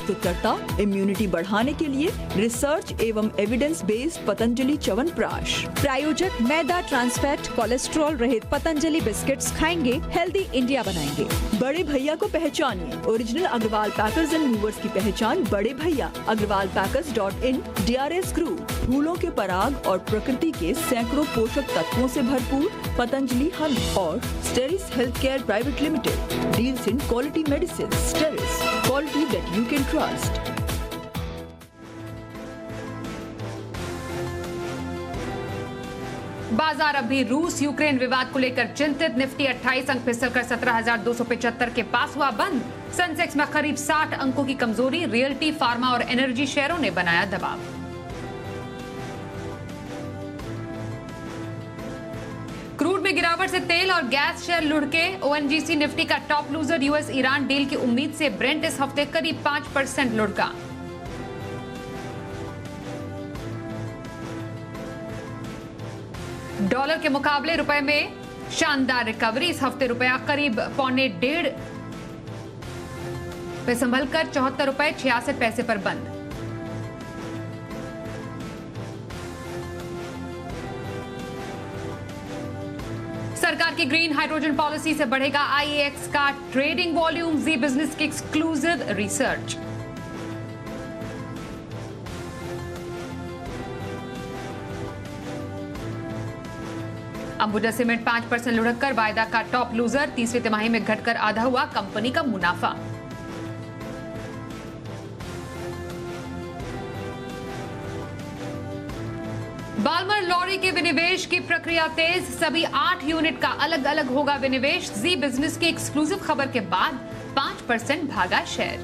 प्रस्तुत करता इम्यूनिटी बढ़ाने के लिए रिसर्च एवं एविडेंस बेस्ड पतंजलि च्यवनप्राश। प्रायोजक मैदा, ट्रांसफैट, कोलेस्ट्रॉल रहित पतंजलि बिस्किट्स खाएंगे, हेल्दी इंडिया बनाएंगे। बड़े भैया को पहचानिए। Original Agarwal packers and movers की पहचान बड़े भैया। agrwalpackers.in। DRS ग्रुप, फूलों के पराग और प्रकृति के सैकड़ों पोषक तत्वों से भरपूर पतंजलि हनी और Steris health care private limited deals in quality medicine. Steris, quality that you can trust. बाजार अब भी रूस यूक्रेन विवाद को लेकर चिंतित। निफ्टी 28 अंक फिसलकर 17,275 के पास हुआ बंद। सेंसेक्स में करीब 60 अंकों की कमजोरी। रियल्टी, फार्मा और एनर्जी शेयरों ने बनाया दबाव। क्रूड में गिरावट से तेल और गैस शेयर लुढ़के। ओएनजीसी निफ्टी का top loser. US Iran deal की उम्मीद से ब्रेंट इस हफ्ते करीब 5% लुढ़का। डॉलर के मुकाबले रुपए में शानदार रिकवरी। इस हफ्ते रुपया करीब ₹1.25 पे संभलकर ₹74.66 पर बंद। सरकार की ग्रीन हाइड्रोजन पॉलिसी से बढ़ेगा आईएएक्स का ट्रेडिंग वॉल्यूम। जी बिजनेस की एक्सक्लूसिव रिसर्च। अंबुजा सीमेंट 5% लुढ़ककर वायदा का टॉप लूजर। तीसरी तिमाही में घटकर आधा हुआ कंपनी का मुनाफा। बाल्मर लॉरी के विनिवेश की प्रक्रिया तेज। सभी 8 यूनिट का अलग अलग होगा विनिवेश। जी बिजनेस की एक्सक्लूसिव खबर के बाद 5% भागा शेयर।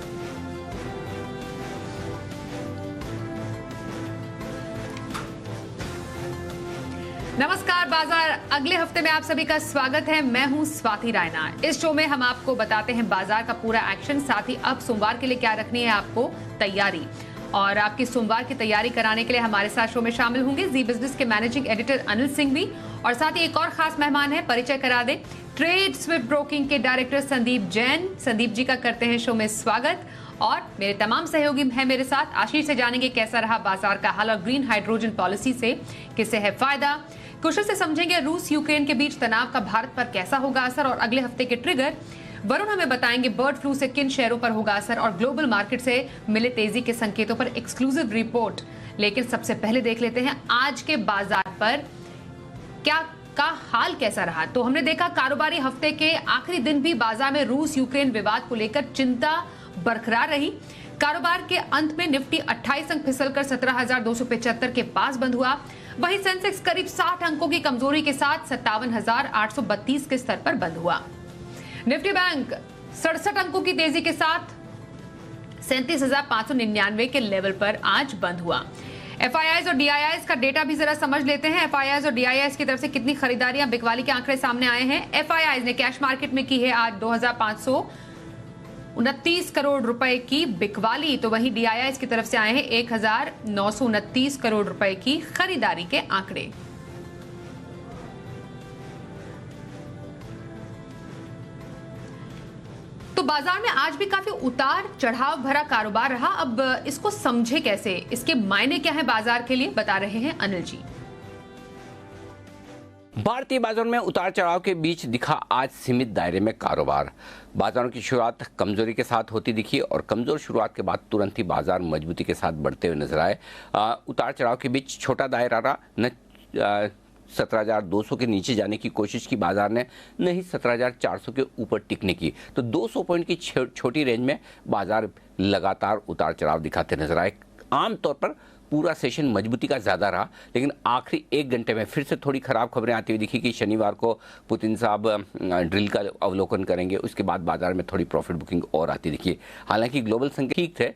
नमस्कार, बाजार अगले हफ्ते में आप सभी का स्वागत है। मैं हूं स्वाति रायना। इस शो में हम आपको बताते हैं बाजार का पूरा एक्शन, साथ ही अब सोमवार के लिए क्या रखनी है आपको तैयारी। और आपकी सोमवार की तैयारी कराने के लिए हमारे साथ शो में शामिल होंगे जी बिजनेस के मैनेजिंग एडिटर अनिल सिंह भी, और साथ ही एक और खास मेहमान है, परिचय करा दें, ट्रेड स्विफ्ट ब्रोकिंग के डायरेक्टर संदीप जैन। संदीप जी का करते हैं शो में स्वागत। और मेरे तमाम सहयोगी हैं मेरे साथ। आशीष से जानेंगे कैसा रहा बाजार का हाल और ग्रीन हाइड्रोजन पॉलिसी से किसे है फायदा। कुशल से समझेंगे रूस यूक्रेन के बीच तनाव का भारत पर कैसा होगा असर और अगले हफ्ते के ट्रिगर। वरुण हमें बताएंगे बर्ड फ्लू से किन शेयरों पर होगा असर और ग्लोबल मार्केट से मिले तेजी के संकेतों पर एक्सक्लूसिव रिपोर्ट। लेकिन सबसे पहले देख लेते हैं आज के बाजार पर क्या का हाल कैसा रहा। तो हमने देखा कारोबारी हफ्ते के आखिरी दिन भी बाजार में रूस यूक्रेन विवाद को लेकर चिंता बरकरार रही। कारोबार के अंत में निफ्टी 28 अंक फिसलकर 17,275 के पास बंद हुआ। वहीं सेंसेक्स करीब 60 अंकों की कमजोरी के साथ 57,832 के स्तर पर बंद हुआ। निफ्टी बैंक 67 अंकों की तेजी के साथ 37,599 के लेवल पर आज बंद हुआ। एफआईआईज और डीआईआईज का डेटा भी जरा समझ लेते हैं। एफआईआईज और डीआईआईज की तरफ से कितनी खरीदारियां, बिकवाली के आंकड़े सामने आए हैं। एफआईआईज ने कैश मार्केट में की है आज 2,529 करोड़ रुपए की बिकवाली, तो वहीं डीआईआईज की तरफ से आए हैं 1,929 करोड़ रुपए की खरीदारी के आंकड़े। तो बाजार में आज भी काफी उतार चढ़ाव भरा कारोबार रहा। अब इसको समझे कैसे, इसके मायने क्या है बाजार के लिए, बता रहे हैं अनिल जी। भारतीय बाजार में उतार चढ़ाव के बीच दिखा आज सीमित दायरे में कारोबार। बाजारों की शुरुआत कमजोरी के साथ होती दिखी और कमजोर शुरुआत के बाद तुरंत ही बाजार मजबूती के साथ बढ़ते हुए नजर आए। उतार चढ़ाव के बीच छोटा दायरा रहा, न 17,200 के नीचे जाने की कोशिश की बाजार ने, न ही 17,400 के ऊपर टिकने की। तो 200 पॉइंट की छोटी रेंज में बाजार लगातार उतार चढ़ाव दिखाते नजर आए। आमतौर पर पूरा सेशन मजबूती का ज़्यादा रहा, लेकिन आखिरी 1 घंटे में फिर से थोड़ी खराब खबरें आती हुई दिखी कि शनिवार को पुतिन साहब ड्रिल का अवलोकन करेंगे। उसके बाद बाजार में थोड़ी प्रॉफिट बुकिंग और आती दिखी। हालांकि ग्लोबल संकेत ठीक थे।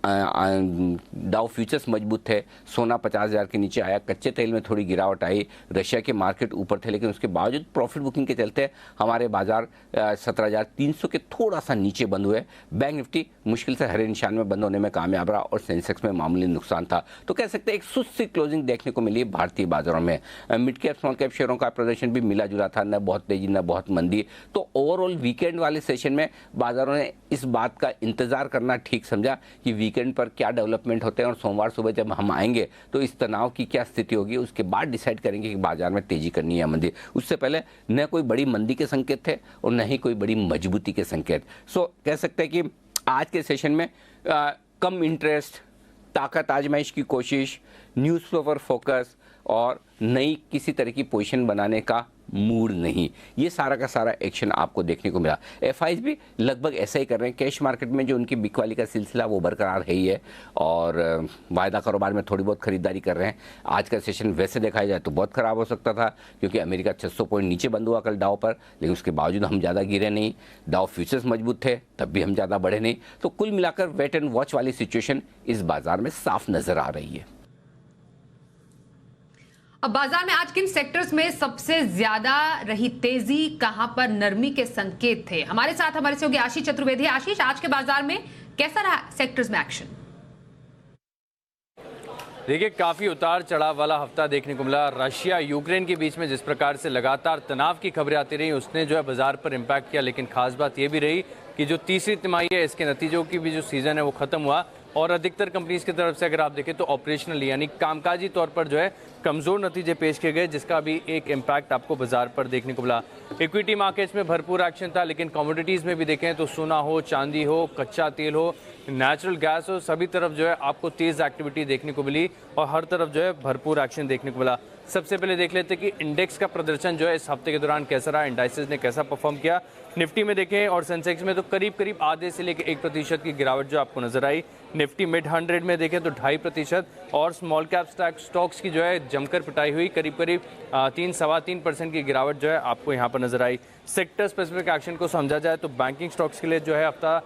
डाउ फ्यूचर्स मजबूत थे, सोना 50,000 के नीचे आया, कच्चे तेल में थोड़ी गिरावट आई, रशिया के मार्केट ऊपर थे, लेकिन उसके बावजूद प्रॉफिट बुकिंग के चलते हमारे बाजार 17,300 के थोड़ा सा नीचे बंद हुए। बैंक निफ्टी मुश्किल से हरे निशान में बंद होने में कामयाब रहा और सेंसेक्स में मामूली नुकसान था। तो कह सकते हैं एक सुस्त सी क्लोजिंग देखने को मिली भारतीय बाजारों में। मिड कैप स्मॉल कैप शेयरों का प्रदर्शन भी मिला जुला था, न बहुत तेजी न बहुत मंदी। तो ओवरऑल वीकेंड वाले सेशन में बाजारों ने इस बात का इंतजार करना ठीक समझा कि वीकेंड पर क्या डेवलपमेंट होते हैं और सोमवार सुबह जब हम आएंगे तो इस तनाव की क्या स्थिति होगी, उसके बाद डिसाइड करेंगे कि बाजार में तेजी करनी है या मंदी। उससे पहले न कोई बड़ी मंदी के संकेत थे और न ही कोई बड़ी मजबूती के संकेत। कह सकते हैं कि आज के सेशन में कम इंटरेस्ट, ताकत आजमाइश की कोशिश, न्यूज़ फ्लो पर फोकस और नई किसी तरह की पोजीशन बनाने का मूड नहीं, ये सारा का सारा एक्शन आपको देखने को मिला। एफआईज भी लगभग ऐसा ही कर रहे हैं। कैश मार्केट में जो उनकी बिकवाली का सिलसिला वो बरकरार है ही है और वायदा कारोबार में थोड़ी बहुत खरीदारी कर रहे हैं। आज का सेशन वैसे देखा जाए तो बहुत खराब हो सकता था क्योंकि अमेरिका 600 पॉइंट नीचे बंद हुआ कल डाउ पर, लेकिन उसके बावजूद हम ज़्यादा गिरे नहीं। डाउ फ्यूचर्स मजबूत थे तब भी हम ज़्यादा बढ़े नहीं। तो कुल मिलाकर वेट एंड वॉच वाली सिचुएशन इस बाजार में साफ नजर आ रही है। अब बाजार में आज किन सेक्टर्स में सबसे ज्यादा रही तेजी, कहां पर नरमी के संकेत थे? हमारे साथ हमारे सहयोगी आशीष चतुर्वेदी। आशीष, आज के बाजार में कैसा रहा सेक्टर्स में एक्शन? देखिए, काफी उतार चढ़ाव वाला हफ्ता देखने को मिला। रशिया यूक्रेन के बीच में जिस प्रकार से लगातार तनाव की खबरें आती रही उसने जो है बाजार पर इम्पैक्ट किया, लेकिन खास बात यह भी रही कि जो तीसरी तिमाही है इसके नतीजों की भी जो सीजन है वो खत्म हुआ और अधिकतर कंपनीज की तरफ से अगर आप देखें तो ऑपरेशनल यानी कामकाजी तौर पर जो है कमजोर नतीजे पेश किए गए, जिसका भी एक इम्पैक्ट आपको बाजार पर देखने को मिला। इक्विटी मार्केट्स में भरपूर एक्शन था, लेकिन कमोडिटीज में भी देखें तो सोना हो, चांदी हो, कच्चा तेल हो, नेचुरल गैस हो, सभी तरफ जो है आपको तेज एक्टिविटी देखने को मिली और हर तरफ जो है भरपूर एक्शन देखने को मिला। सबसे पहले देख लेते हैं कि इंडेक्स का प्रदर्शन जो है इस हफ्ते के दौरान कैसा रहा, इंडाइसेस ने कैसा परफॉर्म किया। निफ्टी में देखें और सेंसेक्स में तो करीब करीब आधे से लेकर 1% की गिरावट जो आपको नजर आई। निफ्टी मिड 100 में देखें तो 2.5% और स्मॉल कैप स्टॉक्स की जो है जमकर पिटाई हुई, करीब करीब 3-3.25% की गिरावट जो है आपको यहाँ पर नजर आई। सेक्टर स्पेसिफिक एक्शन को समझा जाए तो बैंकिंग स्टॉक्स के लिए जो है हफ्ता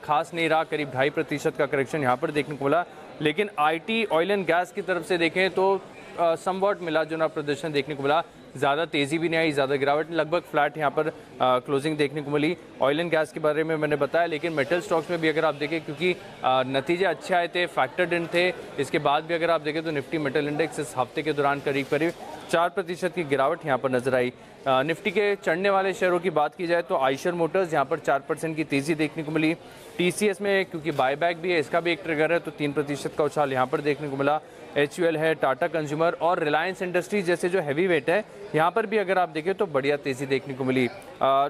खास नहीं रहा, करीब 2.5% का करेक्शन यहाँ पर देखने को मिला। लेकिन आईटी, ऑयल एंड गैस की तरफ से देखें तो समवॉट मिला जुला प्रदर्शन देखने को मिला। ज़्यादा तेज़ी भी नहीं आई, ज़्यादा गिरावट, लगभग फ्लैट यहाँ पर क्लोजिंग देखने को मिली। ऑयल एंड गैस के बारे में मैंने बताया, लेकिन मेटल स्टॉक्स में भी अगर आप देखें क्योंकि नतीजे अच्छे आए थे, फैक्टर्ड इन थे, इसके बाद भी अगर आप देखें तो निफ्टी मेटल इंडेक्स इस हफ्ते के दौरान करीब करीब 4% की गिरावट यहाँ पर नजर आई। निफ्टी के चढ़ने वाले शेयरों की बात की जाए तो आइशर मोटर्स यहाँ पर 4% की तेज़ी देखने को मिली। टीसीएस में क्योंकि बायबैक भी है, इसका भी एक ट्रिगर है, तो 3% का उछाल यहाँ पर देखने को मिला। HUL है, टाटा कंज्यूमर और रिलायंस इंडस्ट्रीज जैसे जो हैवी वेट है यहाँ पर भी अगर आप देखें तो बढ़िया तेज़ी देखने को मिली।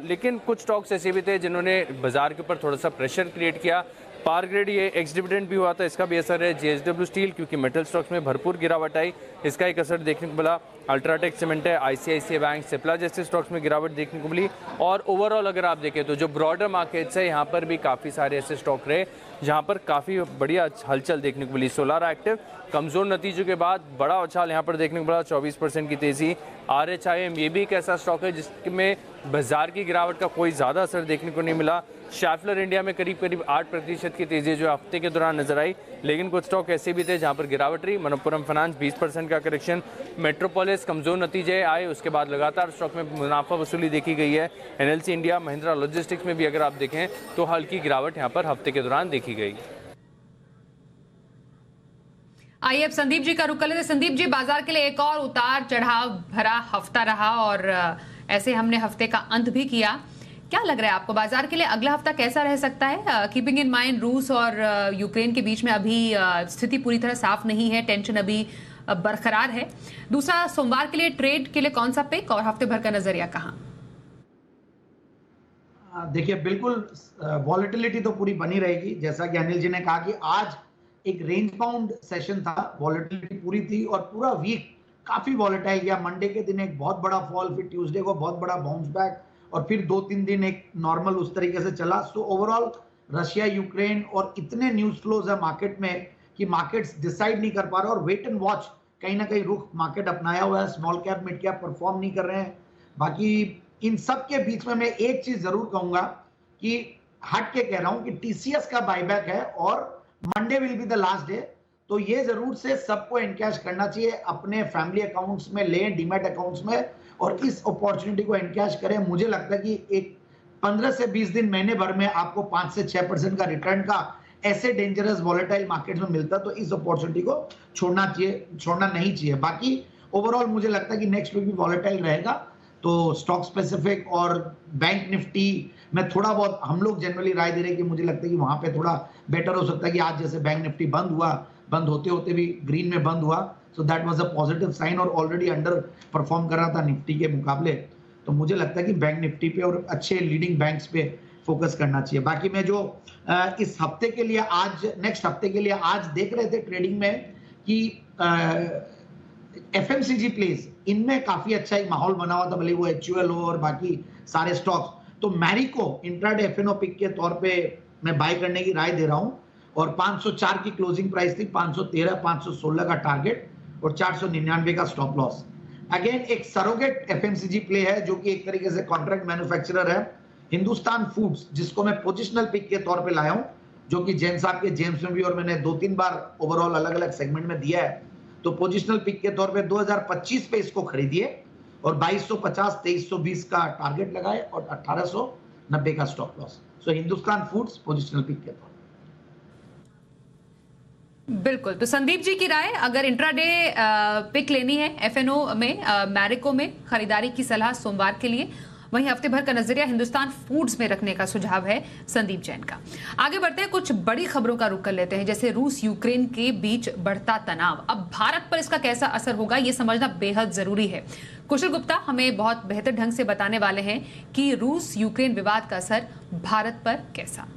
लेकिन कुछ स्टॉक्स ऐसे भी थे जिन्होंने बाजार के ऊपर थोड़ा सा प्रेशर क्रिएट किया। पार ग्रेड ये एक्स डिविडेंड भी हुआ था, इसका भी असर है। JSW स्टील क्योंकि मेटल स्टॉक्स में भरपूर गिरावट आई, इसका एक असर देखने को मिला। अल्ट्राटेक सीमेंट है, ICICI बैंक, सिप्ला जैसे स्टॉक्स में गिरावट देखने को मिली। और ओवरऑल अगर आप देखें तो जो ब्रॉडर मार्केट्स है यहाँ पर भी काफ़ी सारे ऐसे स्टॉक रहे जहाँ पर काफ़ी बढ़िया हलचल देखने को मिली। सोलार एक्टिव कमज़ोर नतीजों के बाद बड़ा उछाल यहाँ पर देखने को मिला, 24% की तेज़ी। RHIM ये भी एक ऐसा स्टॉक है जिसमें बाजार की गिरावट का कोई ज़्यादा असर देखने को नहीं मिला। शैफलर इंडिया में करीब करीब 8% की तेज़ी जो हफ्ते के दौरान नजर आई, लेकिन कुछ स्टॉक ऐसे भी थे जहां पर गिरावट रही। मनप्पुरम फाइनेंस 20% का करेक्शन। मेट्रोपोलिस कमजोर नतीजे आए, उसके बाद लगातार स्टॉक में मुनाफा वसूली देखी गई है। NLC इंडिया, महिंद्रा लॉजिस्टिक्स में भी अगर आप देखें तो हल्की गिरावट यहाँ पर हफ्ते के दौरान देखी गई। आइए अब संदीप जी का रुख कर लेते। संदीप जी, बाजार के लिए एक और उतार चढ़ाव भरा हफ्ता रहा और ऐसे हमने हफ्ते का अंत भी किया। क्या लग रहा है आपको बाजार के लिए अगला हफ्ता कैसा रह सकता है? कीपिंग इन माइंड रूस और यूक्रेन के बीच में अभी स्थिति पूरी तरह साफ नहीं है, टेंशन अभी बरकरार है। दूसरा, सोमवार के लिए ट्रेड के लिए कौन सा पिक और हफ्ते भर का नजरिया कहाँ? देखिए, बिल्कुल वॉलेटिलिटी तो पूरी बनी रहेगी। जैसा कि अनिल जी ने कहा कि आज एक रेंज बाउंड सेशन था, वॉलेटिलिटी पूरी थी और पूरा वीक काफी वॉलेटाइल गया। मंडे के दिन एक बहुत बड़ा फॉल, फिर ट्यूसडे को बहुत बड़ा बाउंस बैक और फिर 2-3 दिन एक नॉर्मल उस तरीके से चला। सो ओवरऑल रशिया यूक्रेन और इतने न्यूज फ्लोज है मार्केट में कि मार्केट्स डिसाइड नहीं कर पा रहे और वेट एंड वॉच कहीं ना कहीं रुख मार्केट अपनाया हुआ है। Small cap, mid cap perform नहीं कर रहे हैं। बाकी इन सब के बीच में मैं एक चीज जरूर कहूंगा कि हट के कह रहा हूं कि TCS का बायबैक है और Monday will be the last day. तो ये जरूर से सबको एनकैश करना चाहिए, अपने फैमिली अकाउंट्स में लें, डीमैट अकाउंट्स में, और इस अपॉर्चुनिटी को एनकैश करें। मुझे लगता है कि एक 15 से 20 दिन, महीने भर में आपको 5 से 6% का रिटर्न का ऐसे डेंजरस वॉलेटाइल मार्केट में मिलता है, तो इस अपॉर्चुनिटी को छोड़ना नहीं चाहिए। बाकी ओवरऑल मुझे लगता है कि नेक्स्ट वीक भी वॉलेटाइल रहेगा, तो स्टॉक स्पेसिफिक और बैंक निफ्टी में थोड़ा बहुत हम लोग जनरली राय दे रहे हैं कि मुझे लगता है कि वहां पे थोड़ा बेटर हो सकता है कि आज जैसे बैंक निफ्टी बंद होते होते भी ग्रीन में बंद हुआ, so that was a positive sign, और ऑलरेडी अंडर परफॉर्म कर रहा था निफ्टी के मुकाबले। तो मुझे लगता है कि बैंक निफ्टी पे और अच्छे लीडिंग बैंक्स पे फोकस करना चाहिए। बाकी मैं जो इस हफ्ते के लिए नेक्स्ट हफ्ते के लिए आज देख रहे थे ट्रेडिंग में कि एफएमसीजी प्लेस, इनमें काफी अच्छा एक माहौल बना हुआ था, भले वो HUL हो और बाकी सारे स्टॉक्स। तो मैरिको इंट्राडे एफएनओ पिक के तौर पे मैं बाय करने की राय दे रहा हूं, और 504 की क्लोजिंग प्राइस थी, 513 516 का टारगेट और 499 का स्टॉप लॉस। अगेन एक सरोगेट एफएमसीजी प्ले है जो कि एक तरीके से कॉन्ट्रैक्ट मैन्युफैक्चरर है, हिंदुस्तान फूड्स, जिसको मैं पोजिशनल पिक के तौर पे लाया हूं, जो कि जैन साहब के जेम्स में भी और मैंने 2-3 बार ओवरऑल अलग अलग सेगमेंट में दिया है। तो पोजिशनल पिक के तौर पे 2025 पे इसको खरीदिए और 2250 2320 का टारगेट लगाए और 1890 का स्टॉप लॉस। सो हिंदुस्तान फूड्स पोजिशनल पिक के तौर पे। बिल्कुल, तो संदीप जी की राय, अगर इंट्राडे पिक लेनी है एफएनओ में, मैरिको में खरीदारी की सलाह सोमवार के लिए, वहीं हफ्ते भर का नजरिया हिंदुस्तान फूड्स में रखने का सुझाव है संदीप जैन का। आगे बढ़ते हैं, कुछ बड़ी खबरों का रुख कर लेते हैं, जैसे रूस यूक्रेन के बीच बढ़ता तनाव। अब भारत पर इसका कैसा असर होगा ये समझना बेहद जरूरी है। कुशल गुप्ता हमें बहुत बेहतर ढंग से बताने वाले हैं कि रूस यूक्रेन विवाद का असर भारत पर कैसा।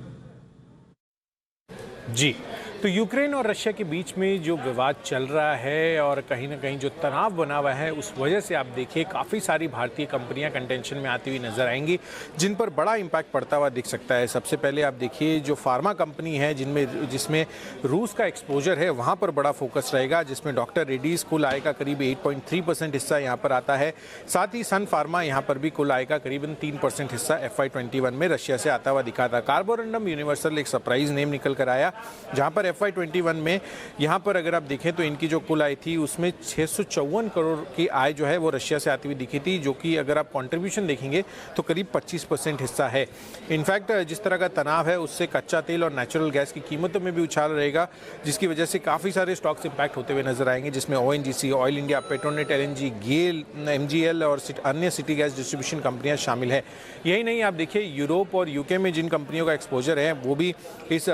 जी, तो यूक्रेन और रशिया के बीच में जो विवाद चल रहा है और कहीं ना कहीं जो तनाव बना हुआ है, उस वजह से आप देखिए काफ़ी सारी भारतीय कंपनियां कंटेंशन में आती हुई नजर आएंगी, जिन पर बड़ा इम्पैक्ट पड़ता हुआ दिख सकता है। सबसे पहले आप देखिए जो फार्मा कंपनी है जिसमें रूस का एक्सपोजर है, वहाँ पर बड़ा फोकस रहेगा, जिसमें डॉक्टर रेड्डीज कुल आय का करीब 8.3% हिस्सा यहाँ पर आता है। साथ ही सन फार्मा यहाँ पर भी कुल आय का करीबन 3% हिस्सा FY21 में रशिया से आता हुआ दिखा था। कार्बोरंडम यूनिवर्सल एक सरप्राइज नेम निकल कर आया, जहाँ पर FY21 में यहाँ पर अगर आप देखें तो इनकी जो कुल आय थी उसमें 654 करोड़ की आय जो है वो रशिया से आती हुई दिखी थी, जो कि अगर आप कंट्रीब्यूशन देखेंगे तो करीब 25% हिस्सा है। इनफैक्ट जिस तरह का तनाव है उससे कच्चा तेल और नेचुरल गैस की कीमतों में भी उछाल रहेगा, जिसकी वजह से काफ़ी सारे स्टॉक्स इंपैक्ट होते हुए नजर आएंगे, जिसमें ONGC, oil India, Petronet LNG, गेल, MGL और अन्य सिटी गैस डिस्ट्रीब्यूशन कंपनियां शामिल है। यही नहीं, आप देखिए यूरोप और UK में जिन कंपनियों का एक्सपोजर है वो भी इस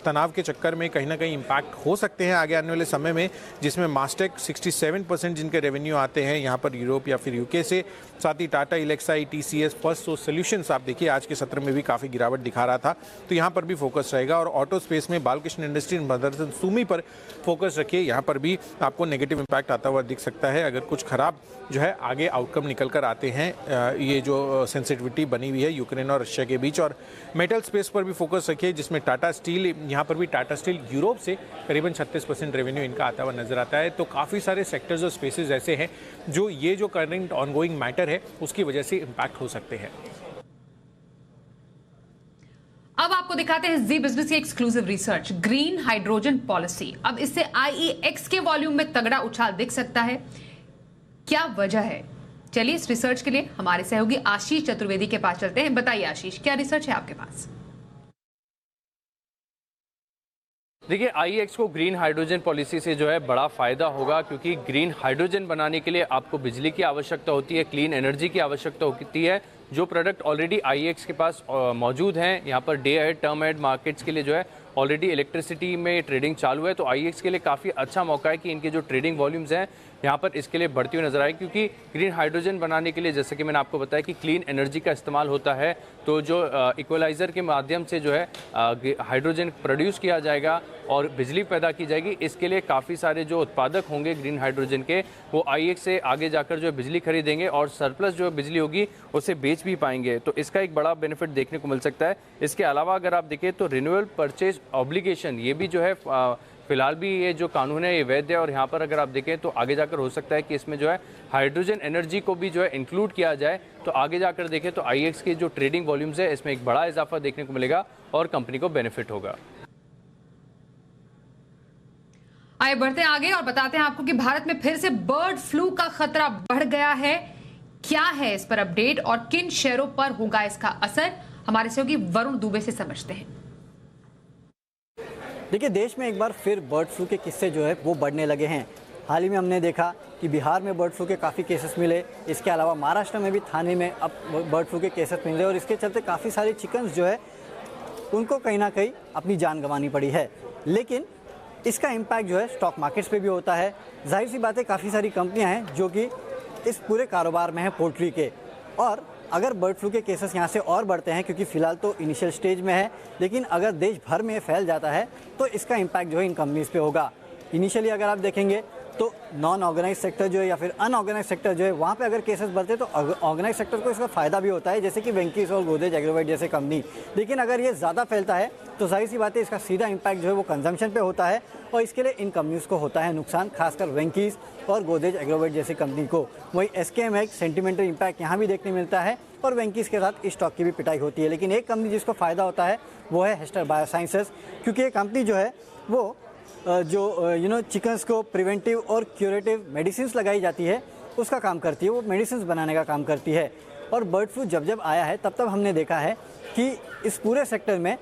तनाव के चक्कर में कहीं ना कहीं इंपैक्ट हो सकते हैं आगे आने वाले समय में, जिसमें मास्टेक 67% जिनके रेवेन्यू आते हैं यहाँ पर यूरोप या फिर UK से। साथ ही Tata Elxsi, TCS, first source solutions आप देखिए आज के सत्र में भी काफ़ी गिरावट दिखा रहा था, तो यहाँ पर भी फोकस रहेगा। और ऑटो स्पेस में बालकृष्ण इंडस्ट्रीज, मदरसन सुमी पर फोकस रखिए, यहाँ पर भी आपको नेगेटिव इंपैक्ट आता हुआ दिख सकता है अगर कुछ खराब जो है आगे आउटकम निकल कर आते हैं, ये जो सेंसिटिविटी बनी हुई है यूक्रेन और रशिया के बीच। और मेटल स्पेस पर भी फोकस रखिए, जिसमें टाटा स्टील, यहाँ पर भी टाटा स्टील यूरोप से करीबन 36% रेवेन्यू इनका आता हुआ नजर आता है। तो काफ़ी सारे सेक्टर्स और स्पेसेस ऐसे हैं जो ये जो करंट ऑनगोइंग मैटर है उसकी वजह से इंपैक्ट हो सकते हैं। अब आपको दिखाते हैं जी बिजनेस की exclusive research, green hydrogen policy. अब इससे IEX के वॉल्यूम में तगड़ा उछाल दिख सकता है, क्या वजह है? चलिए इस रिसर्च के लिए हमारे सहयोगी आशीष चतुर्वेदी के पास चलते हैं। बताइए आशीष, क्या रिसर्च है आपके पास? देखिए, IEX को ग्रीन हाइड्रोजन पॉलिसी से जो है बड़ा फायदा होगा, क्योंकि ग्रीन हाइड्रोजन बनाने के लिए आपको बिजली की आवश्यकता होती है, क्लीन एनर्जी की आवश्यकता होती है। जो प्रोडक्ट ऑलरेडी IEX के पास मौजूद हैं, यहाँ पर day ahead, term ahead markets के लिए जो है ऑलरेडी इलेक्ट्रिसिटी में ट्रेडिंग चालू है, तो IEX के लिए काफ़ी अच्छा मौका है कि इनके जो ट्रेडिंग वॉल्यूम्स हैं यहाँ पर इसके लिए बढ़ती हुई नजर आए। क्योंकि ग्रीन हाइड्रोजन बनाने के लिए, जैसे कि मैंने आपको बताया कि क्लीन एनर्जी का इस्तेमाल होता है, तो जो इक्वलाइज़र के माध्यम से जो है हाइड्रोजन प्रोड्यूस किया जाएगा और बिजली पैदा की जाएगी। इसके लिए काफ़ी सारे जो उत्पादक होंगे ग्रीन हाइड्रोजन के, वो IEX से आगे जाकर जो है बिजली खरीदेंगे और सरप्लस जो बिजली होगी उसे बेच भी पाएंगे, तो इसका एक बड़ा बेनिफिट देखने को मिल सकता है। इसके अलावा अगर आप देखें तो रिन्यूएबल परचेज ऑब्लिगेशन, ये भी जो है फिलहाल भी ये जो कानून है ये वैध है, और यहाँ पर अगर आप देखें तो आगे जाकर हो सकता है कि इसमें जो है हाइड्रोजन एनर्जी को भी जो है इंक्लूड किया जाए, तो आगे जाकर देखें तो IEX की जो ट्रेडिंग वॉल्यूम्स है इसमें एक बड़ा इजाफा देखने को मिलेगा और कंपनी को बेनिफिट होगा। आइए बढ़ते हैं आगे और बताते हैं आपको कि भारत में फिर से बर्ड फ्लू का खतरा बढ़ गया है। क्या है इस पर अपडेट और किन शेयरों पर होगा इसका असर, हमारे सहयोगी वरुण दुबे से समझते हैं। देखिए, देश में एक बार फिर बर्ड फ्लू के किस्से जो है वो बढ़ने लगे हैं। हाल ही में हमने देखा कि बिहार में बर्ड फ्लू के काफ़ी केसेस मिले, इसके अलावा महाराष्ट्र में भी थाने में अब बर्ड फ्लू के केसेस मिल रहे और इसके चलते काफ़ी सारे चिकन्स जो है उनको कहीं ना कहीं अपनी जान गंवानी पड़ी है। लेकिन इसका इम्पैक्ट जो है स्टॉक मार्केट्स पे भी होता है। जाहिर सी बात है, काफ़ी सारी कंपनियां हैं जो कि इस पूरे कारोबार में हैं पोल्ट्री के, और अगर बर्ड फ्लू के केसेस यहाँ से और बढ़ते हैं, क्योंकि फिलहाल तो इनिशियल स्टेज में है, लेकिन अगर देश भर में फैल जाता है तो इसका इम्पैक्ट जो है इन कंपनीज़ पे होगा। इनिशियली अगर आप देखेंगे तो नॉन ऑर्गेनाइज सेक्टर जो है या फिर अनऑर्गेनाइज सेक्टर जो है, वहाँ पे अगर केसेस बढ़ते तो ऑर्गेनाइज सेक्टर को इसका फ़ायदा भी होता है, जैसे कि वेंकीज और गोदरेज एग्रोवेट जैसे कंपनी। लेकिन अगर ये ज़्यादा फैलता है तो जाहिर सी बात है इसका सीधा इम्पैक्ट जो है वो कंजम्पशन पे होता है और इसके लिए इन कंपनीज़ को होता है नुकसान, खासकर वेंकीज और गोदरेज एग्रोवेट जैसी कंपनी को। वही एसकेएम एक सेंटिमेंटल इम्पैक्ट यहाँ भी देखने मिलता है और वेंकीज के साथ इस स्टॉक की भी पिटाई होती है। लेकिन एक कंपनी जिसको फ़ायदा होता है वो है हेस्टर बायोसाइंसेस, क्योंकि ये कंपनी जो है वो जो चिकन्स को प्रिवेंटिव और क्यूरेटिव मेडिसिन्स लगाई जाती है उसका काम करती है, वो मेडिसिन्स बनाने का काम करती है। और बर्ड फ्लू जब जब आया है तब हमने देखा है कि इस पूरे सेक्टर में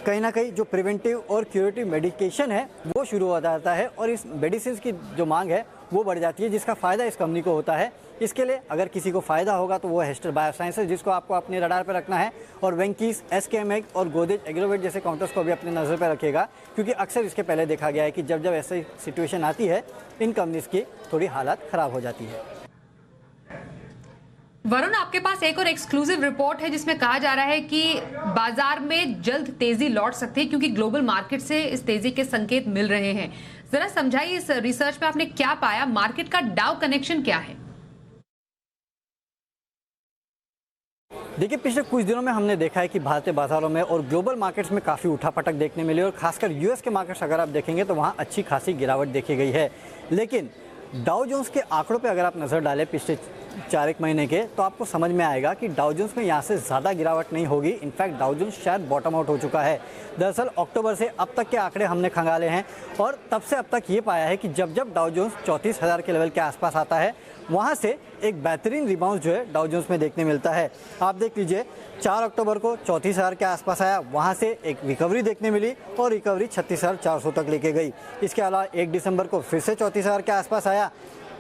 कहीं ना कहीं जो प्रिवेंटिव और क्यूरेटिव मेडिकेशन है वो शुरू हो जाता है और इस मेडिसिन की जो मांग है वो बढ़ जाती है, जिसका फ़ायदा इस कंपनी को होता है। इसके लिए अगर किसी को फ़ायदा होगा तो वो हेस्टर बायोसाइंसेस, जिसको आपको अपने रडार पर रखना है, और वेंकीज, एसकेएम और गोदरेज एग्रोवेट जैसे काउंटर्स को भी अपने नज़र पर रखेगा, क्योंकि अक्सर इसके पहले देखा गया है कि जब जब ऐसी सिचुएशन आती है इन कंपनीज़ की थोड़ी हालत ख़राब हो जाती है। वरुण, आपके पास एक और एक्सक्लूसिव रिपोर्ट है जिसमें कहा जा रहा है कि बाजार में जल्द तेजी लौट सकती है क्योंकि ग्लोबल मार्केट से इस तेजी के संकेत मिल रहे हैं। जरा समझाइए, इस रिसर्च में आपने क्या पाया, मार्केट का डाउ कनेक्शन क्या है? देखिए, पिछले कुछ दिनों में हमने देखा है कि भारतीय बाजारों में और ग्लोबल मार्केट्स में काफ़ी उठापटक देखने मिली और खासकर यूएस के मार्केट्स अगर आप देखेंगे तो वहाँ अच्छी खासी गिरावट देखी गई है। लेकिन डाउ जोन्स के आंकड़ों पे अगर आप नज़र डालें पिछले 4-1 महीने के, तो आपको समझ में आएगा कि डाउ जोन्स में यहाँ से ज़्यादा गिरावट नहीं होगी। इनफैक्ट डाउ जोन्स शायद बॉटम आउट हो चुका है। दरअसल अक्टूबर से अब तक के आंकड़े हमने खंगाले हैं और तब से अब तक ये पाया है कि जब जब डाउ जोन्स 34,000 के लेवल के आसपास आता है, वहाँ से एक बेहतरीन रिबाउंस जो है डाउ जोन्स में देखने मिलता है। आप देख लीजिए, 4 अक्टूबर को 34,000 के आसपास आया, वहाँ से एक रिकवरी देखने मिली और रिकवरी 36,400 तक लेके गई। इसके अलावा 1 दिसंबर को फिर से 34,000 के आसपास आया,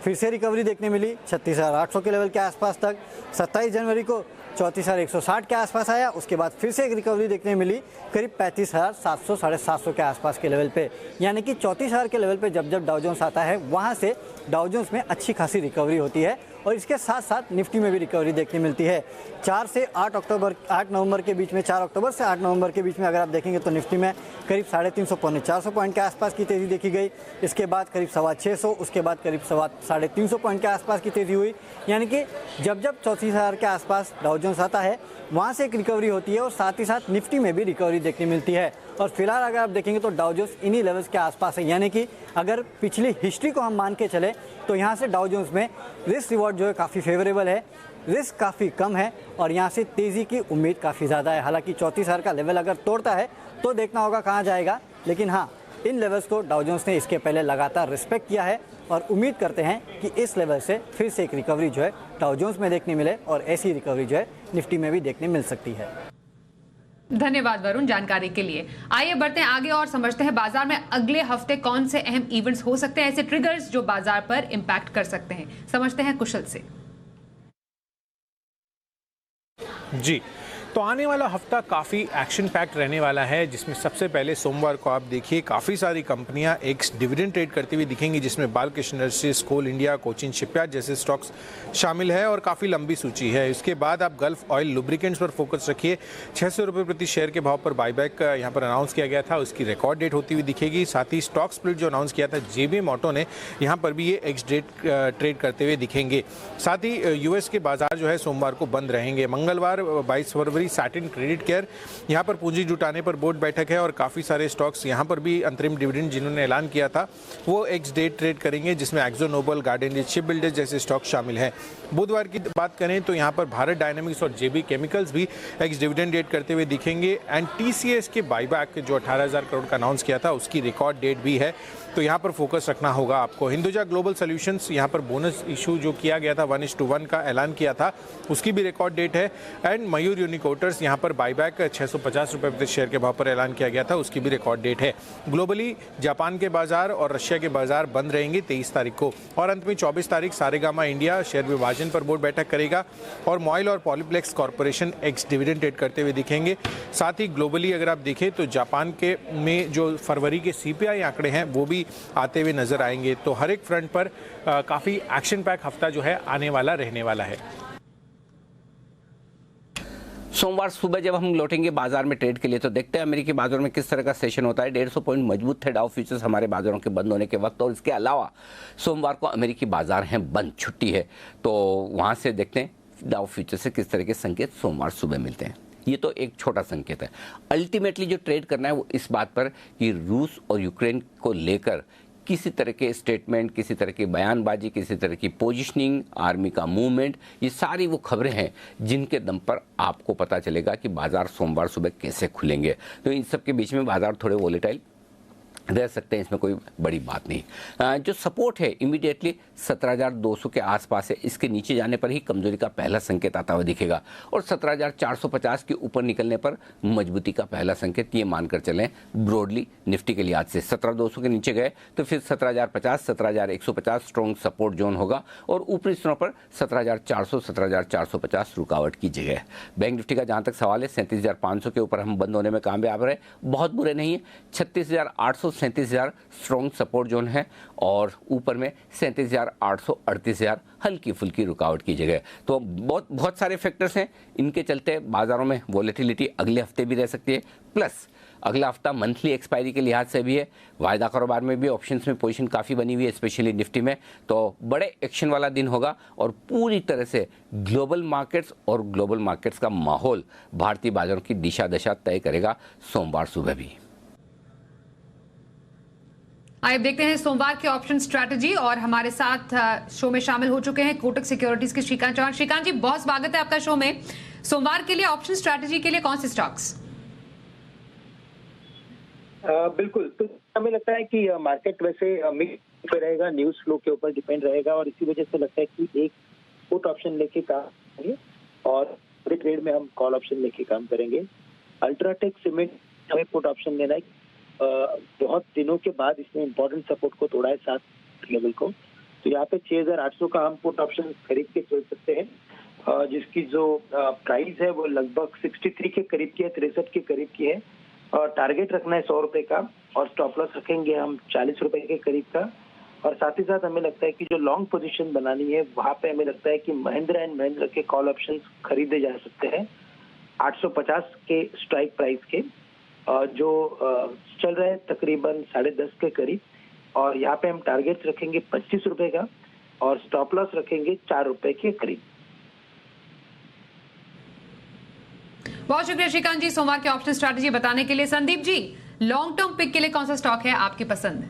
फिर से रिकवरी देखने मिली 36,800 के लेवल के आसपास तक। 27 जनवरी को 34,160 के आसपास आया, उसके बाद फिर से एक रिकवरी देखने मिली करीब 35,700 750 के आसपास के लेवल पे। यानी कि 34,000 के लेवल पे जब जब डाउ जोन्स आता है वहाँ से डाउ जोन्स में अच्छी खासी रिकवरी होती है और इसके साथ साथ निफ्टी में भी रिकवरी देखने मिलती है। 4 से 8 नवंबर के बीच में, 4 अक्टूबर से 8 नवंबर के बीच में अगर आप देखेंगे तो निफ्टी में करीब 350 पौने 400 पॉइंट के आसपास की तेज़ी देखी गई। इसके बाद करीब 650, उसके बाद करीब 350 पॉइंट के आसपास की तेज़ी हुई। यानी कि जब जब 34,000 के आसपास डाउ जोन्स आता है वहाँ से एक रिकवरी होती है और साथ ही साथ निफ्टी में भी रिकवरी देखने मिलती है। और फिलहाल अगर आप देखेंगे तो डाउ जोन्स इन्हीं लेवल्स के आसपास है। यानी कि अगर पिछली हिस्ट्री को हम मान के चले तो यहाँ से डाउ जोन्स में रिस्क रिवॉर्ड जो है काफ़ी फेवरेबल है, रिस्क काफ़ी कम है और यहाँ से तेज़ी की उम्मीद काफ़ी ज़्यादा है। हालांकि 34,000 का लेवल अगर तोड़ता है तो देखना होगा कहाँ जाएगा, लेकिन हाँ, इन लेवल्स को डाउ जोन्स ने इसके पहले लगातार रिस्पेक्ट किया है और उम्मीद करते हैं कि इस लेवल से फिर से एक रिकवरी जो है डाउ जोन्स में देखने मिले और ऐसी रिकवरी जो है निफ्टी में भी देखने मिल सकती है। धन्यवाद वरुण जानकारी के लिए। आइए बढ़ते हैं आगे और समझते हैं बाजार में अगले हफ्ते कौन से अहम इवेंट्स हो सकते हैं, ऐसे ट्रिगर्स जो बाजार पर इंपैक्ट कर सकते हैं। समझते हैं कुशल से। जी, तो आने वाला हफ्ता काफ़ी एक्शन पैक्ड रहने वाला है, जिसमें सबसे पहले सोमवार को आप देखिए काफ़ी सारी कंपनियां एक डिविडेंड ट्रेड करती हुई दिखेंगी, जिसमें बालकृष्ण इंडस्ट्रीज, कोल इंडिया, कोचिन शिपयार्ड जैसे स्टॉक्स शामिल है और काफ़ी लंबी सूची है। इसके बाद आप गल्फ ऑयल लुब्रिकेंट्स पर फोकस रखिए। 600 रुपये प्रति शेयर के भाव पर बाईबैक यहाँ पर अनाउंस किया गया था, उसकी रिकॉर्ड डेट होती हुई दिखेगी। साथ ही स्टॉक स्प्लिट जो अनाउंस किया था जेबीएम ऑटो ने, यहाँ पर भी ये एक्स डेट ट्रेड करते हुए दिखेंगे। साथ ही यूएस के बाजार जो है सोमवार को बंद रहेंगे। मंगलवार 22 फरवरी रही सैटिन क्रेडिट केयर, यहाँ पर पूंजी जुटाने पर बोर्ड बैठक है और काफ़ी सारे स्टॉक्स यहाँ पर भी अंतरिम डिविडेंड जिन्होंने ऐलान किया था वो एक्स डेट ट्रेड करेंगे, जिसमें Akzo Nobel, Garden Reach, Shipbuilders जैसे स्टॉक शामिल हैं। बुधवार की बात करें तो यहाँ पर भारत डायनामिक्स और जेबी केमिकल्स भी एक्स डिविडेंड डेट करते हुए दिखेंगे। एंड टीसीएस के बाईबैक जो 18,000 करोड़ का अनाउंस किया था उसकी रिकॉर्ड डेट भी है, तो यहाँ पर फोकस रखना होगा आपको। हिंदुजा ग्लोबल सॉल्यूशंस यहाँ पर बोनस इशू जो किया गया था 1:1 का ऐलान किया था, उसकी भी रिकॉर्ड डेट है। एंड मयूर यूनिकोटर्स यहाँ पर बाईबैक 650 रुपये प्रति शेयर के भाव पर ऐलान किया गया था, उसकी भी रिकॉर्ड डेट है। ग्लोबली जापान के बाजार और रशिया के बाजार बंद रहेंगे 23 तारीख को। और अंत में 24 तारीख सारेगामा इंडिया शेयर विभाजन पर बोर्ड बैठक करेगा और मॉइल और Polyplex Corporation ex dividend date करते हुए दिखेंगे। साथ ही ग्लोबली अगर आप देखें तो जापान के में जो फरवरी के सीपीआई आंकड़े हैं वो भी आते हुए नजर आएंगे। तो हर एक फ्रंट पर काफी एक्शन पैक हफ्ता जो है आने वाला रहने वाला है। सोमवार सुबह जब हम लौटेंगे बाजार में ट्रेड के लिए तो देखते हैं अमेरिकी बाजारों में किस तरह का सेशन होता है। 150 पॉइंट मजबूत थे डाउ फ्यूचर्स हमारे बाजारों के बंद होने के वक्त, और इसके अलावा सोमवार को अमेरिकी बाजार हैं बंद, छुट्टी है, तो वहां से देखते हैं डाउ फ्यूचर से किस तरह के संकेत सोमवार सुबह मिलते हैं। ये तो एक छोटा संकेत है। अल्टीमेटली जो ट्रेड करना है वो इस बात पर कि रूस और यूक्रेन को लेकर किसी तरह के स्टेटमेंट, किसी तरह की बयानबाजी, किसी तरह की पोजीशनिंग, आर्मी का मूवमेंट, ये सारी वो खबरें हैं जिनके दम पर आपको पता चलेगा कि बाजार सोमवार सुबह कैसे खुलेंगे। तो इन सब के बीच में बाजार थोड़े वोलेटाइल रह सकते हैं, इसमें कोई बड़ी बात नहीं। जो सपोर्ट है इमीडिएटली 17,200 के आसपास है, इसके नीचे जाने पर ही कमजोरी का पहला संकेत आता हुआ दिखेगा और 17,450 के ऊपर निकलने पर मजबूती का पहला संकेत, ये मानकर चलें ब्रॉडली निफ्टी के लिहाज से 17,200 के नीचे गए तो फिर 17,050, 17,150 स्ट्रॉन्ग सपोर्ट जोन होगा और ऊपरी स्तरों पर 17,400, 17,450 रुकावट की जगह। बैंक निफ्टी का जहां तक सवाल है 37,500 के ऊपर हम बंद होने में कामयाब रहे, बहुत बुरे नहीं है। 36,800, 37,000 स्ट्रॉन्ग सपोर्ट जोन है और ऊपर में 37,800, 38,000 हल्की फुल्की रुकावट की जगह। तो बहुत सारे फैक्टर्स हैं, इनके चलते बाजारों में वॉलेटिलिटी अगले हफ्ते भी रह सकती है। प्लस अगला हफ्ता मंथली एक्सपायरी के लिहाज से भी है, वायदा कारोबार में भी ऑप्शंस में पोजीशन काफ़ी बनी हुई है, स्पेशली निफ्टी में, तो बड़े एक्शन वाला दिन होगा और पूरी तरह से ग्लोबल मार्केट्स और ग्लोबल मार्केट्स का माहौल भारतीय बाजारों की दिशा दशा तय करेगा सोमवार सुबह भी। आइए देखते हैं सोमवार के ऑप्शन स्ट्रैटेजी और हमारे साथ शो में शामिल हो चुके हैं कोटक सिक्योरिटीज के श्रीकांत चौहान। श्रीकांत जी बहुत स्वागत है आपका शो में। सोमवार के लिए ऑप्शन स्ट्रैटेजी के लिए कौन से स्टॉक्स? बिल्कुल, तो हमें लगता है कि मार्केट वैसे मिक्स पे रहेगा, न्यूज फ्लो के ऊपर डिपेंड रहेगा और इसी वजह से लगता है कि एक पुट ऑप्शन लेके काम करेंगे और ट्रेड में हम कॉल ऑप्शन लेके काम करेंगे। अल्ट्राटेक सीमेंट हमें पुट ऑप्शन लेना है, बहुत दिनों के बाद इसने इम्पोर्टेंट सपोर्ट को तोड़ा है 7 लेवल को, तो यहाँ पे 6,800 का हम पुट ऑप्शन खरीद के चल सकते हैं, जिसकी जो प्राइस है वो लगभग 63 के करीब की है, 63 के करीब की है और टारगेट रखना है 100 रुपए का और स्टॉप लॉस रखेंगे हम 40 रुपए के करीब का। और साथ ही साथ हमें लगता है कि जो लॉन्ग पोजीशन बनानी है वहाँ पे हमें लगता है कि महिंद्रा एंड महिंद्रा के कॉल ऑप्शन खरीदे जा सकते हैं 850 के स्ट्राइक प्राइस के, जो चल रहा है तकरीबन 10.5 के करीब और यहाँ पे हम टारगेट रखेंगे 25 रुपए का और स्टॉप लॉस रखेंगे 4 रुपए के करीब। बहुत शुक्रिया श्रीकांत जी सोमवार के ऑप्शन स्ट्रैटेजी बताने के लिए। Sandeep ji long term pick के लिए कौन सा स्टॉक है आपकी पसंद?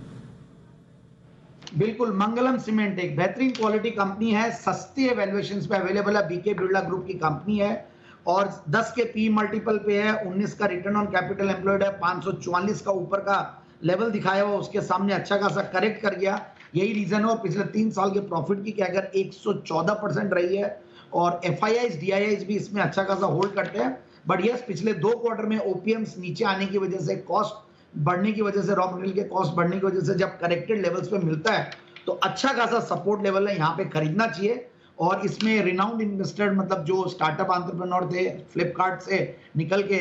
बिल्कुल, मंगलम सीमेंट एक बेहतरीन क्वालिटी कंपनी है, सस्ती वैल्यूएशंस पे अवेलेबल है, बीके बिरला ग्रुप की कंपनी है और 10 के पी मल्टीपल पे है, 19 का रिटर्न ऑन कैपिटल एम्प्लॉयड है, 544 का ऊपर का लेवल दिखाया हुआ उसके सामने अच्छा खासा करेक्ट कर गया, यही रीजन है। और पिछले 3 साल के प्रॉफिट की अगर 114% रही है और FIIs DIIs भी इसमें अच्छा खासा होल्ड करते हैं। बट यस, पिछले 2 क्वार्टर में OPMs नीचे आने की वजह से, कॉस्ट बढ़ने की वजह से, रॉ मटेरियल के कॉस्ट बढ़ने की वजह से जब करेक्टेड लेवल्स पे मिलता है तो अच्छा खासा सपोर्ट लेवल है, यहाँ पे खरीदना चाहिए। और इसमें रिनाउंड इन्वेस्टर मतलब जो स्टार्टअप एंटरप्रेन्योर थे फ्लिपकार्ट से निकल के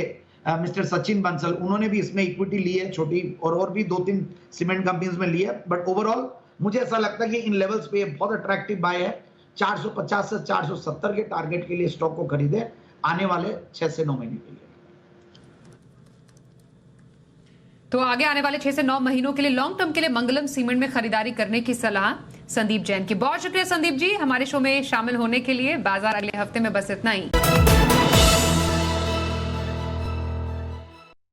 मिस्टर सचिन बंसल, उन्होंने भी इसमें इक्विटी ली है छोटी और भी 2-3 सीमेंट कंपनीज में ली है। बट ओवरऑल मुझे ऐसा लगता है कि इन लेवल्स पे बहुत अट्रैक्टिव बाय है। 450 से 470 के टारगेट के लिए स्टॉक को खरीदे आने वाले 6 से 9 महीने के लिए। तो आगे आने वाले 6 से 9 महीनों के लिए लॉन्ग टर्म के लिए मंगलम सीमेंट में खरीदारी करने की सलाह संदीप जैन की। बहुत शुक्रिया संदीप जी हमारे शो में शामिल होने के लिए। बाजार अगले हफ्ते में बस इतना ही।